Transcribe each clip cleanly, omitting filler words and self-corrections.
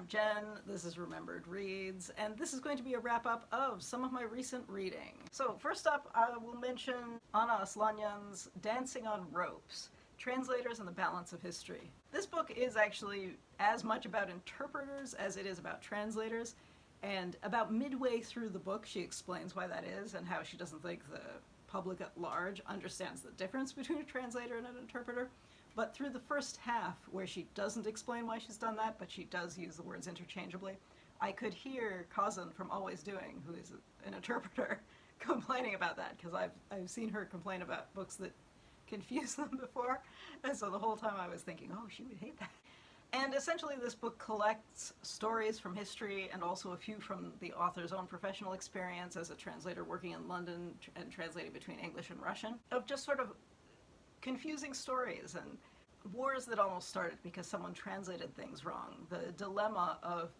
I'm Jen, this is Remembered Reads, and this is going to be a wrap-up of some of my recent reading. So first up, I will mention Aslanyan's Dancing on Ropes, Translators and the Balance of History. This book is actually as much about interpreters as it is about translators, and about midway through the book she explains why that is and how she doesn't think the public at large understands the difference between a translator and an interpreter. But through the first half, where she doesn't explain why she's done that, but she does use the words interchangeably, I could hear Cousin from Always Doing, who is an interpreter, complaining about that, because I've seen her complain about books that confuse them before, and so the whole time I was thinking, oh, she would hate that. And essentially this book collects stories from history and also a few from the author's own professional experience as a translator working in London and translating between English and Russian, of just sort of confusing stories and wars that almost started because someone translated things wrong. The dilemma of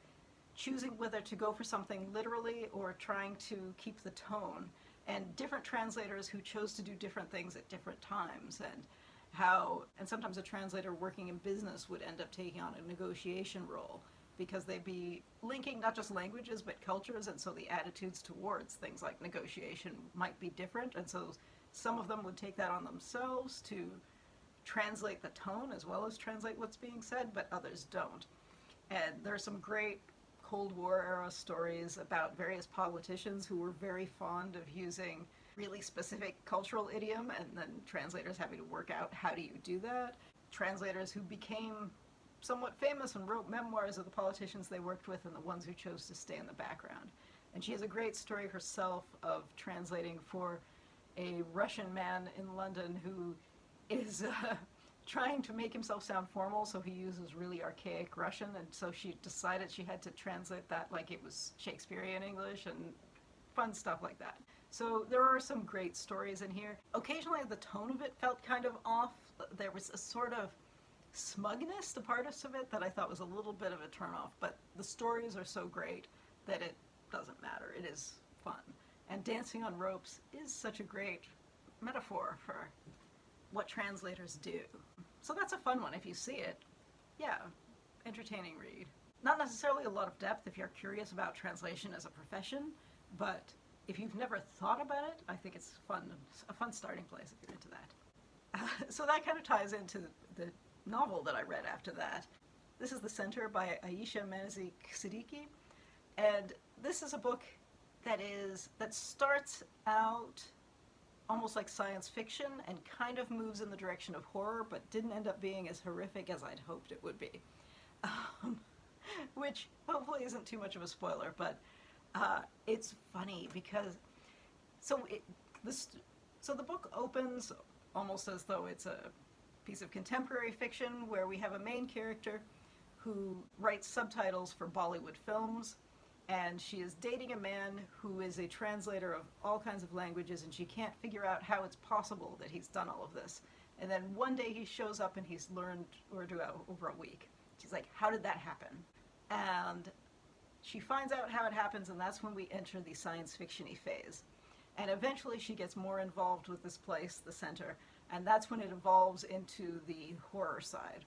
choosing whether to go for something literally or trying to keep the tone, and different translators who chose to do different things at different times, and sometimes a translator working in business would end up taking on a negotiation role because they'd be linking not just languages but cultures, and so the attitudes towards things like negotiation might be different, and so some of them would take that on themselves to translate the tone as well as translate what's being said, but others don't. And there are some great Cold War era stories about various politicians who were very fond of using really specific cultural idiom, and then translators having to work out how do you do that. Translators who became somewhat famous and wrote memoirs of the politicians they worked with and the ones who chose to stay in the background. And she has a great story herself of translating for a Russian man in London who is trying to make himself sound formal, so he uses really archaic Russian, and so she decided she had to translate that like it was Shakespearean English and fun stuff like that. So there are some great stories in here. Occasionally the tone of it felt kind of off. There was a sort of smugness to parts of it that I thought was a little bit of a turnoff, but the stories are so great that it doesn't matter. It is fun. And Dancing on Ropes is such a great metaphor for what translators do. So that's a fun one if you see it. Yeah, entertaining read. Not necessarily a lot of depth if you're curious about translation as a profession, but if you've never thought about it, I think it's fun, a fun starting place if you're into that. So that kind of ties into the novel that I read after that. This is The Center by Ayesha Manazir Siddiqi, and this is a book that starts out almost like science fiction and kind of moves in the direction of horror, but didn't end up being as horrific as I'd hoped it would be. Which hopefully isn't too much of a spoiler, but it's funny because the book opens almost as though it's a piece of contemporary fiction where we have a main character who writes subtitles for Bollywood films, and she is dating a man who is a translator of all kinds of languages, and she can't figure out how it's possible that he's done all of this. And then one day he shows up and he's learned Urdu over a week. She's like, how did that happen? And she finds out how it happens, and that's when we enter the science fiction-y phase. And eventually she gets more involved with this place, the center, and that's when it evolves into the horror side.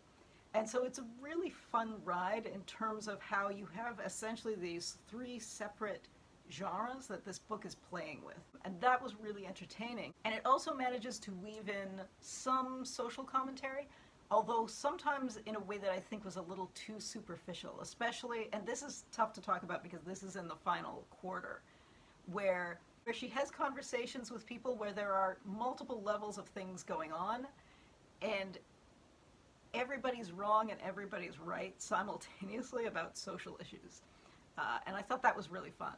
And so it's a really fun ride in terms of how you have essentially these three separate genres that this book is playing with. And that was really entertaining. And it also manages to weave in some social commentary, although sometimes in a way that I think was a little too superficial, especially, and this is tough to talk about because this is in the final quarter, where she has conversations with people where there are multiple levels of things going on, and everybody's wrong and everybody's right simultaneously about social issues. And I thought that was really fun.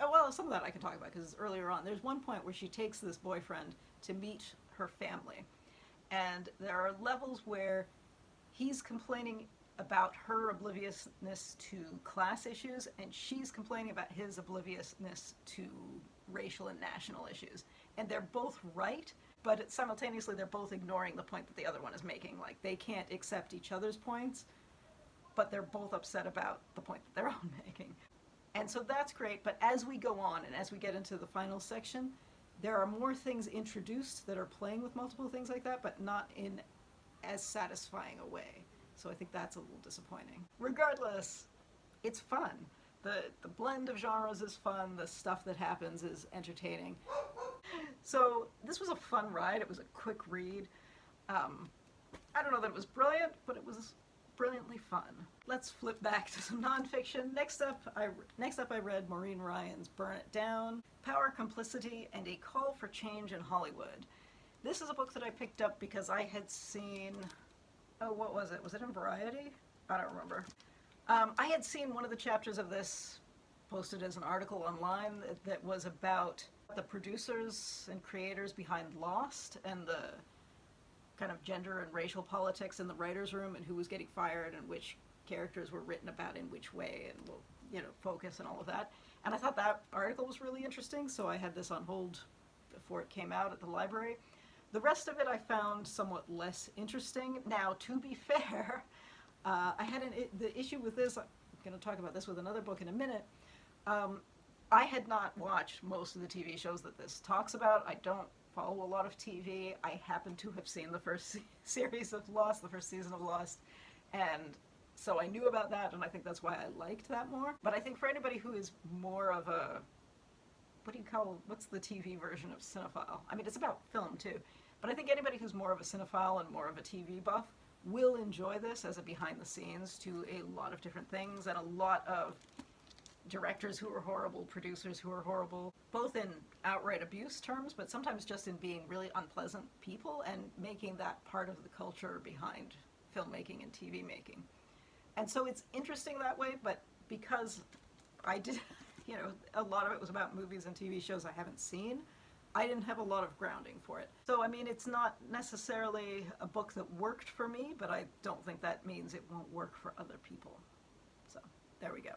Well, some of that I can talk about because earlier on, there's one point where she takes this boyfriend to meet her family. And there are levels where he's complaining about her obliviousness to class issues, and she's complaining about his obliviousness to racial and national issues. And they're both right, but simultaneously they're both ignoring the point that the other one is making. Like, they can't accept each other's points, but they're both upset about the point that they're all making. And so that's great, but as we go on and as we get into the final section, there are more things introduced that are playing with multiple things like that, but not in as satisfying a way. So I think that's a little disappointing. Regardless, it's fun. The blend of genres is fun, the stuff that happens is entertaining. So this was a fun ride, it was a quick read. I don't know that it was brilliant, but it was brilliantly fun. Let's flip back to some nonfiction. Next up, I read Maureen Ryan's Burn It Down, Power, Complicity, and a Call for Change in Hollywood. This is a book that I picked up because I had seen, oh, what was it? Was it in Variety? I don't remember. I had seen one of the chapters of this posted as an article online that was about the producers and creators behind Lost and the kind of gender and racial politics in the writer's room and who was getting fired and which characters were written about in which way and, you know, focus and all of that. And I thought that article was really interesting, so I had this on hold before it came out at the library. The rest of it I found somewhat less interesting. Now, to be fair, I had the issue with this, I'm going to talk about this with another book in a minute. I had not watched most of the TV shows that this talks about. I don't follow a lot of TV. I happen to have seen the first series of Lost, the first season of Lost, and so I knew about that, and I think that's why I liked that more. But I think for anybody who is more of a, what's the TV version of cinephile? I mean, it's about film too, but I think anybody who's more of a cinephile and more of a TV buff will enjoy this as a behind the scenes to a lot of different things and a lot of directors who are horrible, producers who are horrible, both in outright abuse terms, but sometimes just in being really unpleasant people and making that part of the culture behind filmmaking and TV making. And so it's interesting that way, but because I did, you know, a lot of it was about movies and TV shows I haven't seen, I didn't have a lot of grounding for it. So, I mean, it's not necessarily a book that worked for me, but I don't think that means it won't work for other people. So, there we go.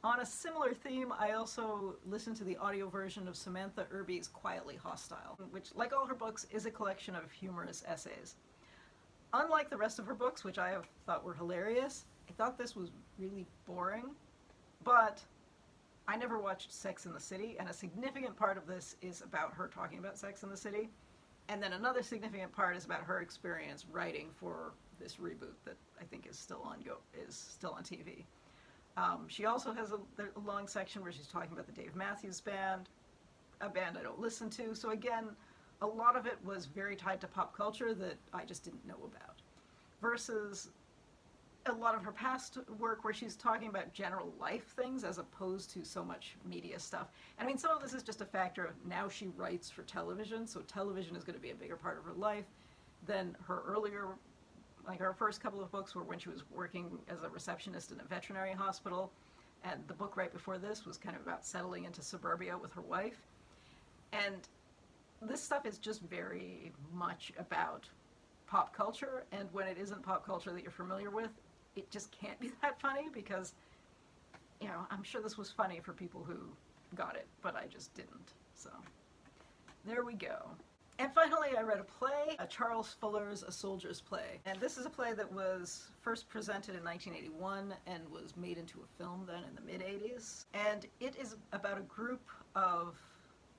On a similar theme, I also listened to the audio version of Samantha Irby's Quietly Hostile, which, like all her books, is a collection of humorous essays. Unlike the rest of her books, which I have thought were hilarious, I thought this was really boring, but I never watched Sex and the City, and a significant part of this is about her talking about Sex and the City, and then another significant part is about her experience writing for this reboot that I think is still on TV. She also has a long section where she's talking about the Dave Matthews Band, a band I don't listen to. So again, a lot of it was very tied to pop culture that I just didn't know about. Versus a lot of her past work where she's talking about general life things as opposed to so much media stuff. And I mean, some of this is just a factor of now she writes for television, so television is going to be a bigger part of her life than her earlier, like her first couple of books were when she was working as a receptionist in a veterinary hospital, and the book right before this was kind of about settling into suburbia with her wife. And this stuff is just very much about pop culture, and when it isn't pop culture that you're familiar with, it just can't be that funny because, you know, I'm sure this was funny for people who got it, but I just didn't. So, there we go. And finally, I read a play, Charles Fuller's A Soldier's Play. And this is a play that was first presented in 1981 and was made into a film then in the mid-80s. And it is about a group of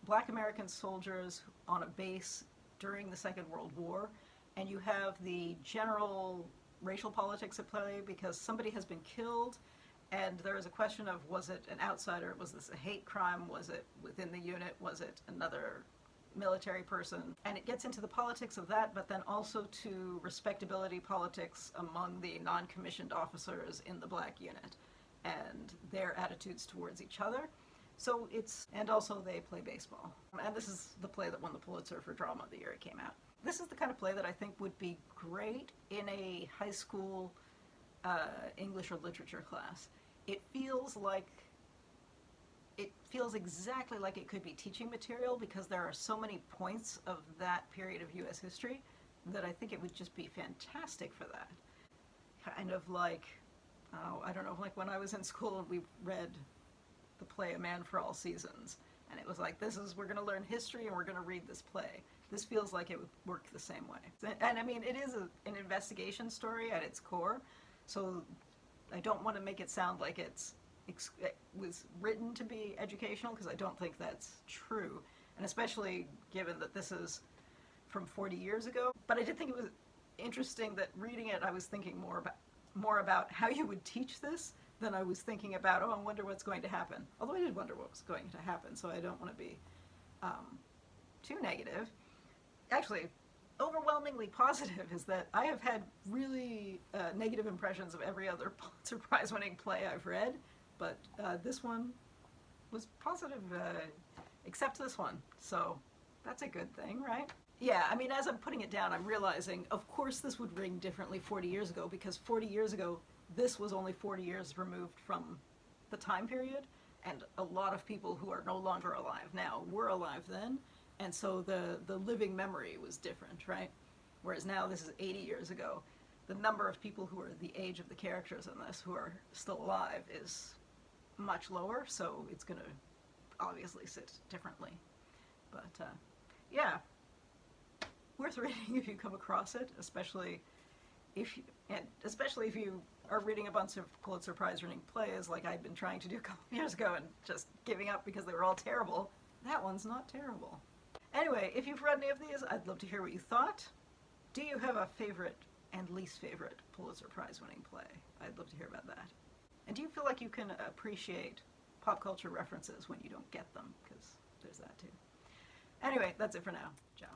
Black American soldiers on a base during the Second World War. And you have the general racial politics at play because somebody has been killed, and there is a question of, was it an outsider? Was this a hate crime? Was it within the unit? Was it another military person? And it gets into the politics of that, but then also to respectability politics among the non-commissioned officers in the black unit and their attitudes towards each other. So and also they play baseball. And this is the play that won the Pulitzer for Drama the year it came out. This is the kind of play that I think would be great in a high school English or literature class. It feels exactly like it could be teaching material because there are so many points of that period of U.S. history that I think it would just be fantastic for that. Kind of like, I don't know, like when I was in school and we read the play A Man for All Seasons, and it was like, we're going to learn history and we're going to read this play. This feels like it would work the same way. And I mean, it is an investigation story at its core, so I don't want to make it sound like it was written to be educational, because I don't think that's true, and especially given that this is from 40 years ago. But I did think it was interesting that reading it, I was thinking more about how you would teach this than I was thinking about, oh, I wonder what's going to happen. Although I did wonder what was going to happen, so I don't want to be too negative. Actually, overwhelmingly positive is that I have had really negative impressions of every other Pulitzer Prize winning play I've read, but this one was positive, except this one. So that's a good thing, right? Yeah, I mean, as I'm putting it down, I'm realizing, of course, this would ring differently 40 years ago, because 40 years ago, this was only 40 years removed from the time period, and a lot of people who are no longer alive now were alive then, and so the living memory was different, right? Whereas now, this is 80 years ago, the number of people who are the age of the characters in this who are still alive is much lower, so it's going to obviously sit differently. But, yeah. Worth reading if you come across it, especially if you are reading a bunch of Pulitzer Prize winning plays like I'd been trying to do a couple of years ago and just giving up because they were all terrible. That one's not terrible. Anyway, if you've read any of these, I'd love to hear what you thought. Do you have a favorite and least favorite Pulitzer Prize winning play? I'd love to hear about that. And do you feel like you can appreciate pop culture references when you don't get them? Because there's that too. Anyway, that's it for now. Ciao.